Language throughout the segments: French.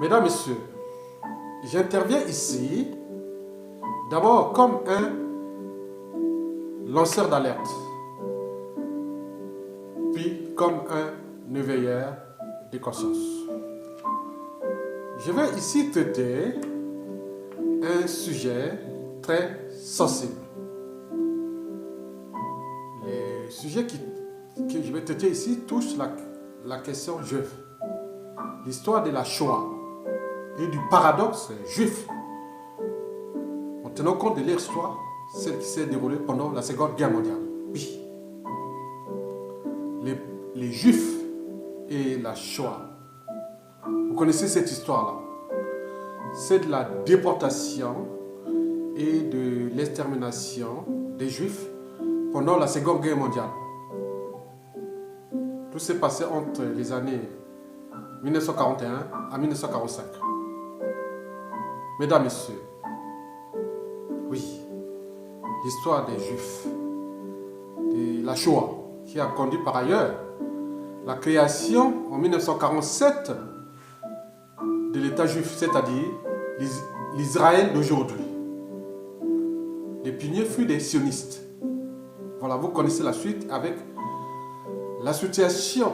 Mesdames, Messieurs, j'interviens ici d'abord comme un lanceur d'alerte, puis comme un éveilleur de conscience. Je vais ici traiter un sujet très sensible. Les sujets que je vais traiter ici touchent la question juive, l'histoire de la Shoah et du paradoxe juif. En tenant compte de l'histoire, celle qui s'est déroulée pendant la Seconde Guerre mondiale. Oui. Les Juifs et la Shoah. Vous connaissez cette histoire-là. C'est de la déportation et de l'extermination des Juifs pendant la Seconde Guerre mondiale. Tout s'est passé entre les années 1941 à 1945. Mesdames, Messieurs, oui, l'histoire des Juifs, de la Shoah, qui a conduit par ailleurs la création en 1947 de l'État juif, c'est-à-dire l'Israël d'aujourd'hui. Les pionniers furent des sionistes. Voilà, vous connaissez la suite avec la situation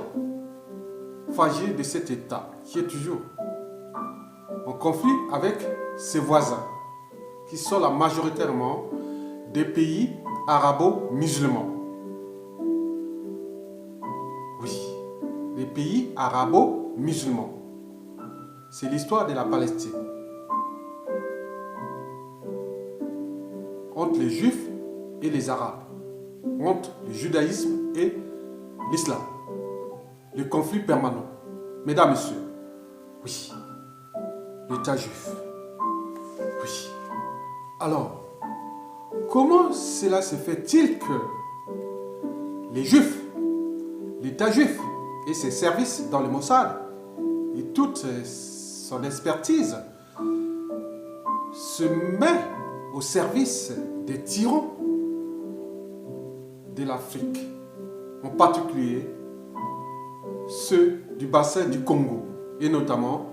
fragile de cet État qui est toujours en conflit avec ses voisins, qui sont la majoritairement des pays arabo-musulmans. Oui, les pays arabo-musulmans. C'est l'histoire de la Palestine. Entre les Juifs et les Arabes. Entre le judaïsme et l'islam. Le conflit permanent. Mesdames, Messieurs, oui, l'État juif. Oui. Alors, comment cela se fait-il que les Juifs, l'État juif et ses services dans le Mossad et toute son expertise se met au service des tyrans de l'Afrique, en particulier ceux du bassin du Congo, et notamment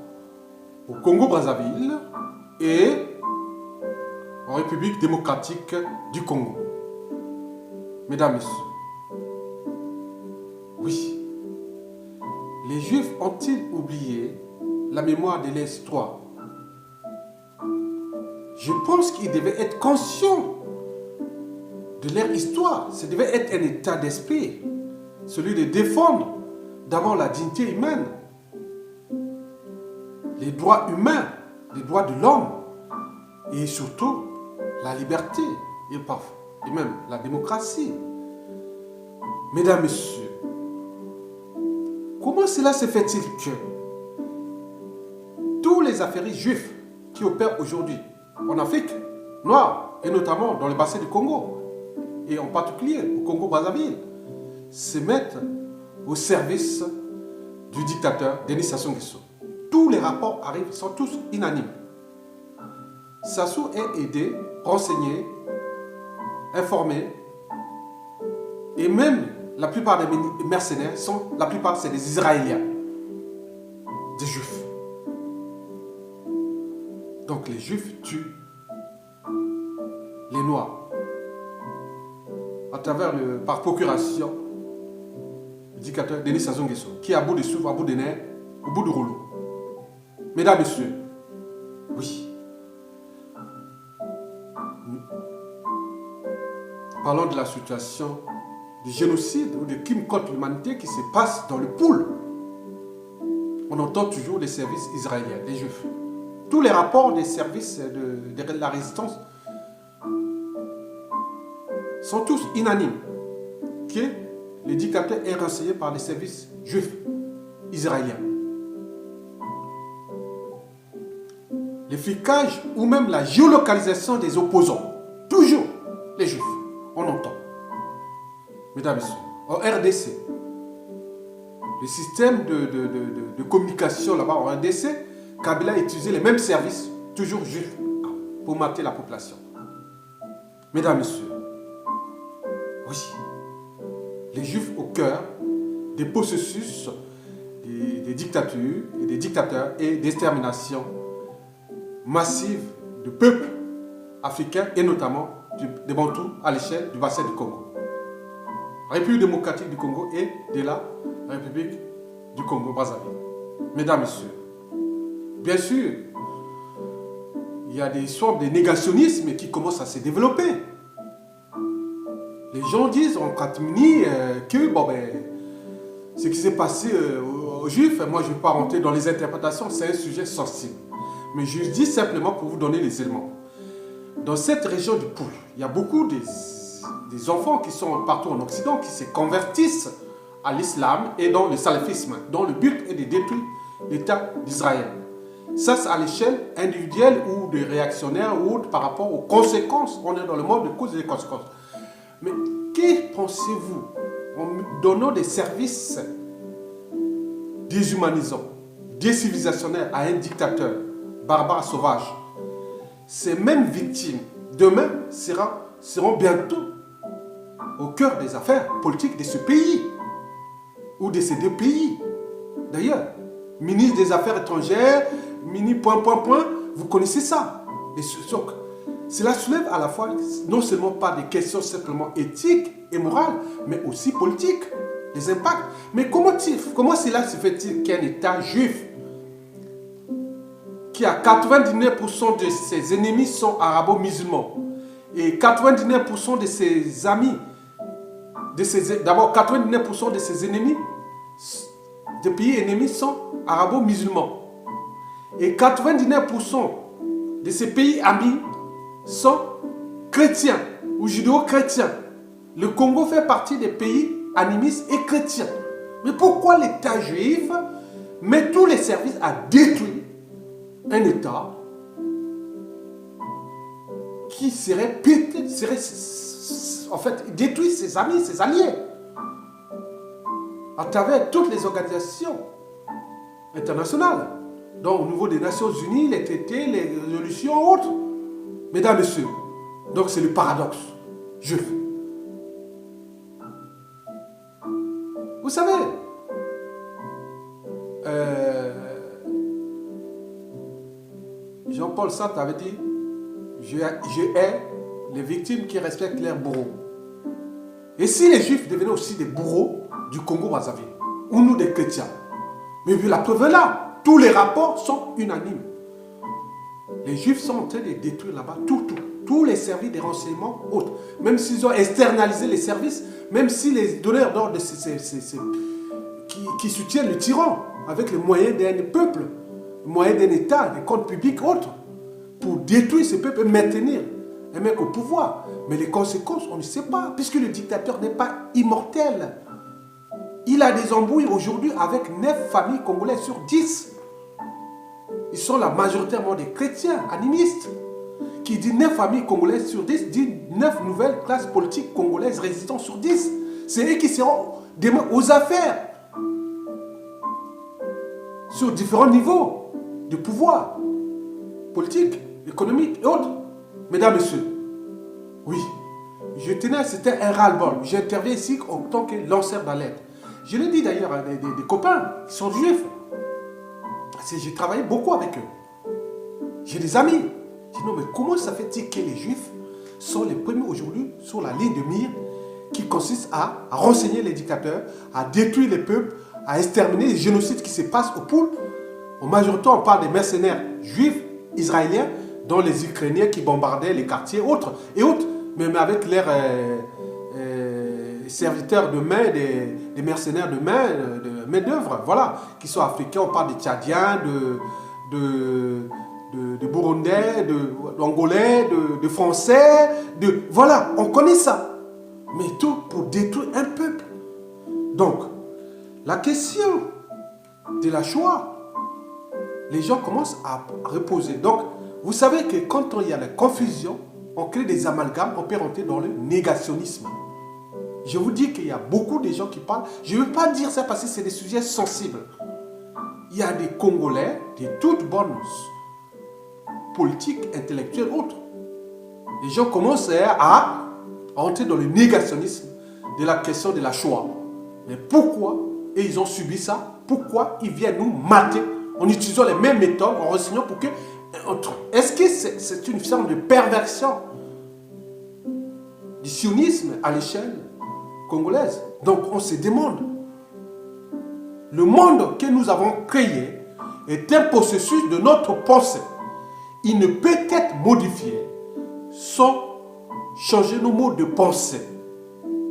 au Congo-Brazzaville et en République démocratique du Congo. Mesdames, Messieurs, oui, les Juifs ont-ils oublié la mémoire de l'histoire? Je pense qu'ils devaient être conscients de leur histoire. Ça devait être un état d'esprit, celui de défendre d'abord la dignité humaine, les droits humains, les droits de l'homme, et surtout la liberté, et même la démocratie. Mesdames, Messieurs, comment cela se fait-il que tous les affairistes juifs qui opèrent aujourd'hui en Afrique noire, et notamment dans le bassin du Congo, et en particulier au Congo-Brazzaville, se mettent au service du dictateur Denis Sassou Nguesso? Tous les rapports arrivent, sont tous unanimes. Sassou est aidé, renseigné, informé, et même la plupart des mercenaires la plupart c'est des Israéliens, des Juifs. Donc les Juifs tuent les Noirs à travers par procuration le dictateur Denis Sassou Nguesso, qui est à bout de souffle, à bout de nerfs, au bout du rouleau. Mesdames, Messieurs, oui, nous parlons de la situation du génocide ou de crime contre l'humanité qui se passe dans le Poule. On entend toujours les services israéliens, des Juifs. Tous les rapports des services de la résistance sont tous unanimes que le dictateur est renseigné par les services juifs israéliens. Le flicage ou même la géolocalisation des opposants, toujours les Juifs, on entend. Mesdames et Messieurs, en RDC, le système de communication là-bas en RDC, Kabila a utilisé les mêmes services, toujours juifs, pour mater la population. Mesdames et Messieurs, oui, les Juifs au cœur des processus de des dictatures et des dictateurs et d'extermination massive de peuples africains et notamment des Bantous à l'échelle du bassin du Congo. République démocratique du Congo et de la République du Congo-Brazzaville. Mesdames, Messieurs, bien sûr, il y a des sortes de négationnisme qui commencent à se développer. Les gens disent en catimini que ce qui s'est passé aux Juifs, moi je ne vais pas rentrer dans les interprétations, c'est un sujet sensible. Mais je dis simplement pour vous donner les éléments. Dans cette région du Poul, il y a beaucoup des enfants qui sont partout en Occident qui se convertissent à l'islam et dans le salafisme, dont le but est de détruire l'État d'Israël. Ça, c'est à l'échelle individuelle ou des réactionnaires ou autres par rapport aux conséquences. On est dans le monde de causes et des conséquences. Mais que pensez-vous en donnant des services déshumanisants, décivilisationnels à un dictateur barbare, sauvage? Ces mêmes victimes, demain, seront bientôt au cœur des affaires politiques de ce pays ou de ces deux pays. D'ailleurs, ministre des Affaires étrangères, vous connaissez ça. Et cela soulève à la fois non seulement pas des questions simplement éthiques et morales, mais aussi politiques, des impacts. Mais comment cela se fait-il qu'un État juif qui a 99% de ses ennemis sont arabo-musulmans et 99% de ses amis, d'abord 99% de ses ennemis, des pays ennemis sont arabo-musulmans et 99% de ces pays amis sont chrétiens ou judéo-chrétiens. Le Congo fait partie des pays animistes et chrétiens. Mais pourquoi l'État juif met tous les services à détruire un État qui détruit ses amis, ses alliés à travers toutes les organisations internationales, donc au niveau des Nations Unies, les traités, les résolutions autres. Mesdames, Messieurs, donc c'est le paradoxe juif. Vous savez, Jean-Paul Sartre avait dit « Je hais les victimes qui respectent leurs bourreaux ». Et si les Juifs devenaient aussi des bourreaux du Congo-Brazzaville, ou nous des chrétiens, mais vu la preuve est là, tous les rapports sont unanimes. Les Juifs sont en train de détruire là-bas tous les services de renseignement autres. Même s'ils ont externalisé les services, même si les donneurs d'ordre qui soutiennent le tyran avec les moyens d'un peuple, les moyens d'un État, des comptes publics autres, pour détruire ce peuple et maintenir un mec au pouvoir. Mais les conséquences, on ne sait pas, puisque le dictateur n'est pas immortel. Il a des embrouilles aujourd'hui avec 9 familles congolaises sur 10. Ils sont la majoritairement des chrétiens animistes. Qui dit 9 familles congolaises sur 10, dit 9 nouvelles classes politiques congolaises résistantes sur 10. C'est eux qui seront demain aux affaires. Sur différents niveaux de pouvoir. Politique, économique et autres. Mesdames, Messieurs, oui, je tenais, c'était un ras-le-bol. J'interviens ici en tant que lanceur d'alerte. Je l'ai dit d'ailleurs à des copains qui sont juifs. J'ai travaillé beaucoup avec eux. J'ai des amis. Je dis non, mais comment ça fait-il que les juifs sont les premiers aujourd'hui sur la ligne de mire qui consiste à renseigner les dictateurs, à détruire les peuples, à exterminer les génocides qui se passent au Poul. En majorité, on parle des mercenaires juifs, israéliens, dont les Ukrainiens qui bombardaient les quartiers, autres, même avec leurs serviteurs de main, des mercenaires de main d'œuvre, voilà, qui sont africains, on parle des Tchadiens, de Burundais, d'Angolais, de Français, voilà, on connaît ça. Mais tout pour détruire un peuple. Donc, la question de la Shoah, les gens commencent à reposer. Donc, vous savez que quand il y a la confusion, on crée des amalgames, on peut rentrer dans le négationnisme. Je vous dis qu'il y a beaucoup de gens qui parlent. Je ne veux pas dire ça parce que c'est des sujets sensibles. Il y a des Congolais, de toutes bonnes politiques, intellectuelles, autres. Les gens commencent à entrer dans le négationnisme de la question de la Shoah. Mais pourquoi? Et ils ont subi ça pourquoi ils viennent nous mater en utilisant les mêmes méthodes, en renseignant pour que... Est-ce que c'est une forme de perversion du sionisme à l'échelle congolaise? Donc on se demande. Le monde que nous avons créé est un processus de notre pensée. Il ne peut être modifié sans changer nos modes de pensée,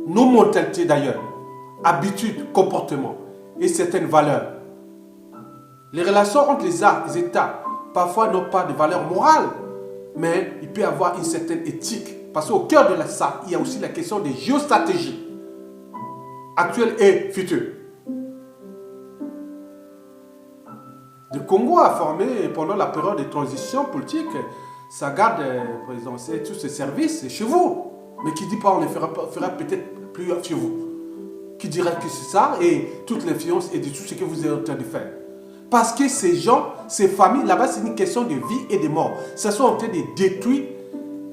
nos mentalités d'ailleurs, habitudes, comportements et certaines valeurs. Les relations entre les États, parfois n'ont pas de valeur morale, mais il peut y avoir une certaine éthique. Parce qu'au cœur de ça, il y a aussi la question des géostratégies, actuelles et futures. Le Congo a formé pendant la période de transition politique sa garde présidentielle, tous ses services chez vous. Mais qui dit pas on les fera peut-être plus chez vous. Qui dirait que c'est ça et toute l'influence et de tout ce que vous êtes en train de faire. Parce que ces gens, ces familles, là-bas c'est une question de vie et de mort. Ça sont en train de détruire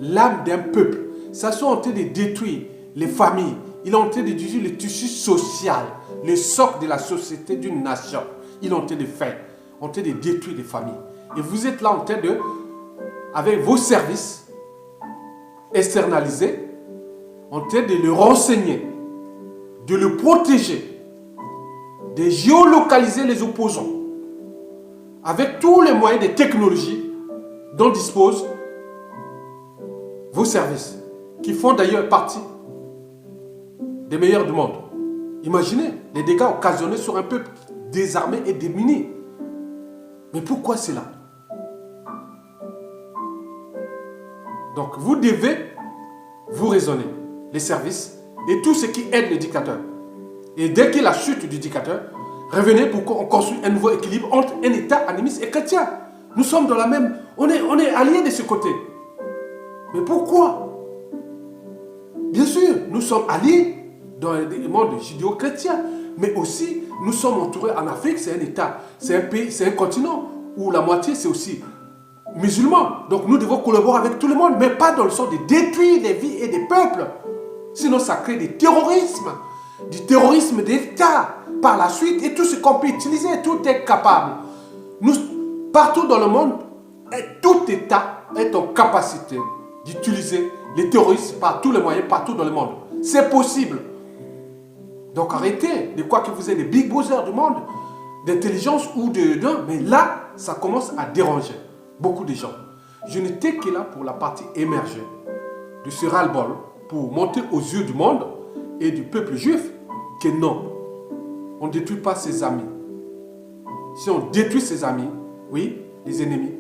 l'âme d'un peuple. Ça sont en train de détruire les familles. Ils sont en train de détruire le tissu social, le socle de la société d'une nation. Ils sont en train de faire. En train de détruire les familles. Et vous êtes là en train de, avec vos services externalisés, en train de le renseigner, de le protéger, de géolocaliser les opposants, avec tous les moyens de technologie dont disposent vos services, qui font d'ailleurs partie des meilleurs du monde. Imaginez les dégâts occasionnés sur un peuple désarmé et démuni. Mais pourquoi cela? Donc vous devez vous raisonner, les services et tout ce qui aide le dictateur. Et dès qu'il y a la chute du dictateur, revenez pour qu'on construise un nouveau équilibre entre un État animiste et chrétien. Nous sommes dans la même... On est alliés de ce côté. Mais pourquoi? Bien sûr, nous sommes alliés dans le monde judéo-chrétien. Mais aussi, nous sommes entourés en Afrique, c'est un État, c'est un pays, c'est un continent où la moitié c'est aussi musulman. Donc nous devons collaborer avec tout le monde, mais pas dans le sens de détruire les vies et des peuples. Sinon ça crée du terrorisme d'État par la suite et tout ce qu'on peut utiliser, tout est capable. Partout dans le monde, tout État est en capacité d'utiliser les terroristes par tous les moyens, partout dans le monde. C'est possible. Donc arrêtez de croire que vous êtes les big bossers du monde, d'intelligence ou mais là, ça commence à déranger beaucoup de gens. Je n'étais que là pour la partie émergée de ce ras-le-bol, pour montrer aux yeux du monde et du peuple juif que non, on ne détruit pas ses amis. Si on détruit ses amis, oui, les ennemis,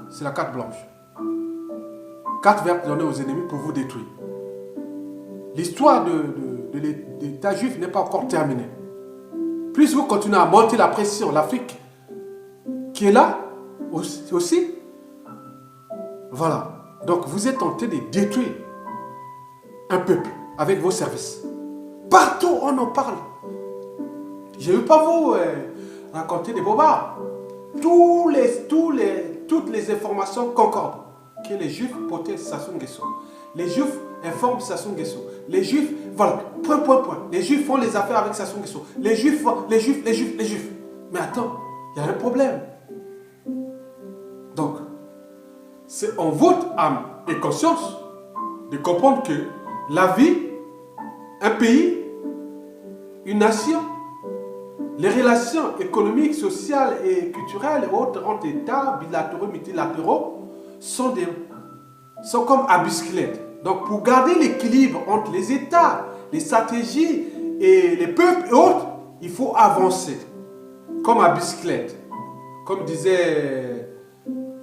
c'est la carte blanche. Carte verte donnée aux ennemis pour vous détruire. L'histoire de l'État juif n'est pas encore terminée. Plus vous continuez à monter la pression, l'Afrique qui est là aussi, voilà. Donc vous êtes en train de détruire un peuple avec vos services. Partout on en parle. Je ne veux pas vous raconter des bobards. Toutes les informations concordent que les Juifs protègent Sassou Nguesso. Les Juifs informent Sassou Nguesso. Les Juifs, voilà, point. Les Juifs font les affaires avec Sassou Nguesso. Les Juifs. Mais attends, il y a un problème. Donc, c'est en votre âme et conscience de comprendre que la vie, un pays, une nation, les relations économiques, sociales et culturelles et autres entre États, bilatéraux, multilatéraux, sont comme à bicyclette. Donc pour garder l'équilibre entre les États, les stratégies et les peuples et autres, il faut avancer. Comme à bicyclette. Comme disait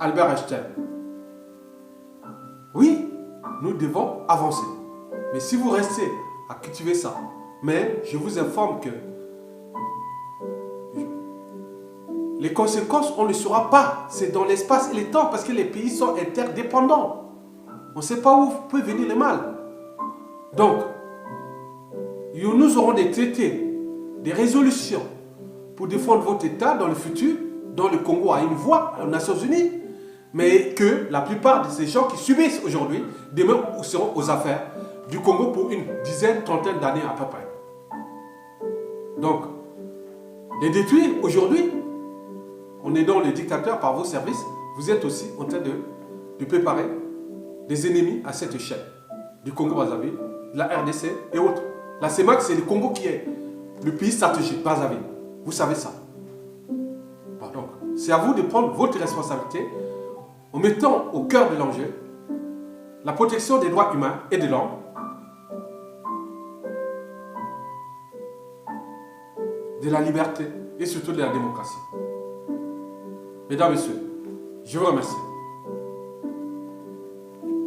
Albert Einstein. Oui, nous devons avancer. Mais si vous restez à cultiver ça, mais je vous informe que les conséquences, on ne le saura pas. C'est dans l'espace et le temps parce que les pays sont interdépendants. On ne sait pas où peut venir le mal. Donc, nous aurons des traités, des résolutions pour défendre votre État dans le futur, dont le Congo a une voix aux Nations Unies, mais que la plupart de ces gens qui subissent aujourd'hui, demain seront aux affaires du Congo pour une dizaine, trentaine d'années à peu près. Donc, les détruire. Aujourd'hui, on est dans les dictateurs par vos services. Vous êtes aussi en train de préparer des ennemis à cette échelle. Du Congo-Brazzaville, de la RDC et autres. La CEMAC, c'est le Congo qui est le pays stratégique, Brazzaville. Vous savez ça. Bon, donc, c'est à vous de prendre votre responsabilité en mettant au cœur de l'enjeu la protection des droits humains et de l'homme, de la liberté et surtout de la démocratie. Mesdames, Messieurs, je vous remercie.